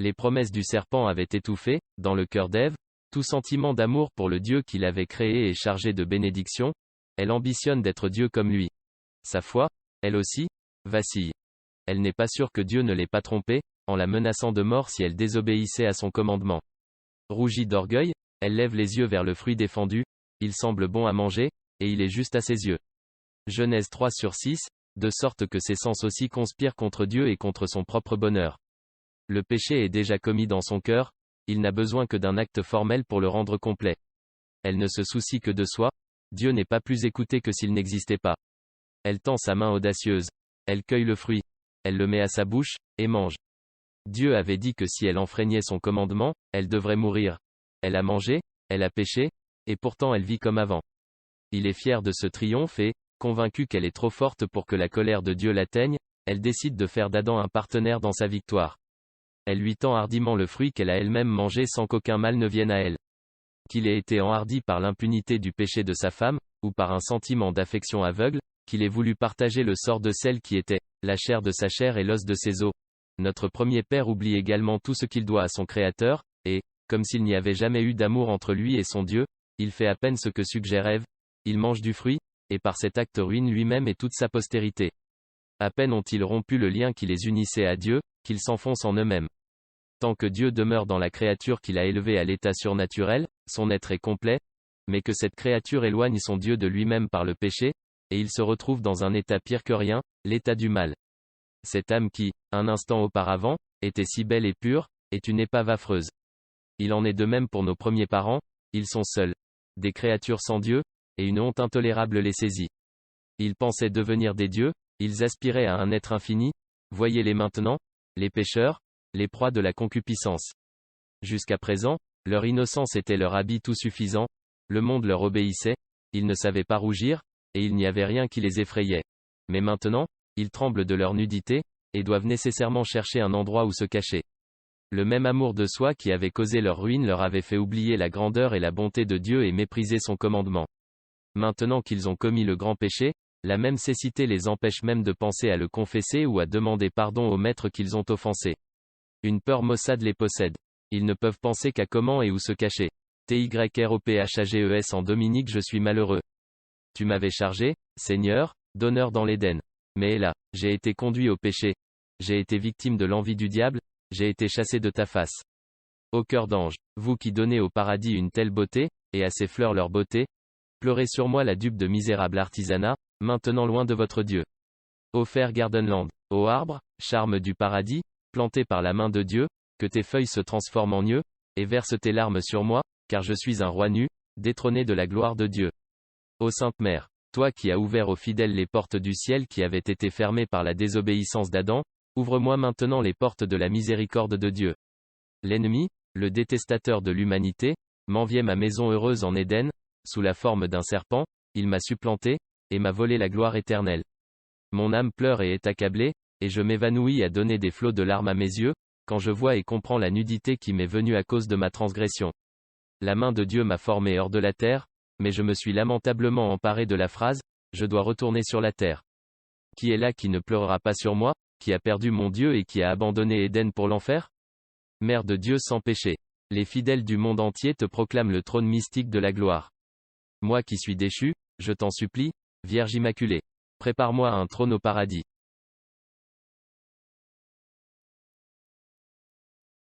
Les promesses du serpent avaient étouffé, dans le cœur d'Ève, tout sentiment d'amour pour le Dieu qui l'avait créé et chargé de bénédiction. Elle ambitionne d'être Dieu comme lui. Sa foi, elle aussi, vacille. Elle n'est pas sûre que Dieu ne l'ait pas trompée, en la menaçant de mort si elle désobéissait à son commandement. Rougie d'orgueil, elle lève les yeux vers le fruit défendu, il semble bon à manger, et il est juste à ses yeux. Genèse 3/6, de sorte que ses sens aussi conspirent contre Dieu et contre son propre bonheur. Le péché est déjà commis dans son cœur, il n'a besoin que d'un acte formel pour le rendre complet. Elle ne se soucie que de soi, Dieu n'est pas plus écouté que s'il n'existait pas. Elle tend sa main audacieuse, elle cueille le fruit, elle le met à sa bouche, et mange. Dieu avait dit que si elle enfreignait son commandement, elle devrait mourir. Elle a mangé, elle a péché, et pourtant elle vit comme avant. Il est fier de ce triomphe et, convaincue qu'elle est trop forte pour que la colère de Dieu l'atteigne, elle décide de faire d'Adam un partenaire dans sa victoire. Elle lui tend hardiment le fruit qu'elle a elle-même mangé sans qu'aucun mal ne vienne à elle. Qu'il ait été enhardi par l'impunité du péché de sa femme, ou par un sentiment d'affection aveugle, qu'il ait voulu partager le sort de celle qui était la chair de sa chair et l'os de ses os. Notre premier père oublie également tout ce qu'il doit à son Créateur, et, comme s'il n'y avait jamais eu d'amour entre lui et son Dieu, il fait à peine ce que suggère Ève, il mange du fruit, et par cet acte ruine lui-même et toute sa postérité. À peine ont-ils rompu le lien qui les unissait à Dieu, qu'ils s'enfoncent en eux-mêmes. Tant que Dieu demeure dans la créature qu'il a élevée à l'état surnaturel, son être est complet, mais que cette créature éloigne son Dieu de lui-même par le péché, et il se retrouve dans un état pire que rien, l'état du mal. Cette âme qui, un instant auparavant, était si belle et pure, est une épave affreuse. Il en est de même pour nos premiers parents, ils sont seuls, des créatures sans Dieu, et une honte intolérable les saisit. Ils pensaient devenir des dieux, ils aspiraient à un être infini, voyez-les maintenant, les pécheurs, les proies de la concupiscence. Jusqu'à présent, leur innocence était leur habit tout suffisant, le monde leur obéissait, ils ne savaient pas rougir, et il n'y avait rien qui les effrayait. Mais maintenant, ils tremblent de leur nudité, et doivent nécessairement chercher un endroit où se cacher. Le même amour de soi qui avait causé leur ruine leur avait fait oublier la grandeur et la bonté de Dieu et mépriser son commandement. Maintenant qu'ils ont commis le grand péché, la même cécité les empêche même de penser à le confesser ou à demander pardon au maître qu'ils ont offensé. Une peur maussade les possède. Ils ne peuvent penser qu'à comment et où se cacher. TYROPHAGES en Dominique je suis malheureux. Tu m'avais chargé, Seigneur, d'honneur dans l'Éden. Mais hélas, j'ai été conduit au péché. J'ai été victime de l'envie du diable, j'ai été chassé de ta face. Ô cœur d'ange, vous qui donnez au paradis une telle beauté, et à ses fleurs leur beauté, pleurez sur moi la dupe de misérable artisanat, maintenant loin de votre Dieu. Ô fair Gardenland, ô arbre, charme du paradis, planté par la main de Dieu, que tes feuilles se transforment en yeux, et verse tes larmes sur moi, car je suis un roi nu, détrôné de la gloire de Dieu. Ô Sainte Mère, toi qui as ouvert aux fidèles les portes du ciel qui avaient été fermées par la désobéissance d'Adam, ouvre-moi maintenant les portes de la miséricorde de Dieu. L'ennemi, le détestateur de l'humanité, m'enviait ma maison heureuse en Éden, sous la forme d'un serpent, il m'a supplanté, et m'a volé la gloire éternelle. Mon âme pleure et est accablée, et je m'évanouis à donner des flots de larmes à mes yeux, quand je vois et comprends la nudité qui m'est venue à cause de ma transgression. La main de Dieu m'a formé hors de la terre, mais je me suis lamentablement emparé de la phrase, je dois retourner sur la terre. Qui est là qui ne pleurera pas sur moi, qui a perdu mon Dieu et qui a abandonné Éden pour l'enfer? Mère de Dieu sans péché. Les fidèles du monde entier te proclament le trône mystique de la gloire. Moi qui suis déchu, je t'en supplie, Vierge Immaculée. Prépare-moi un trône au paradis.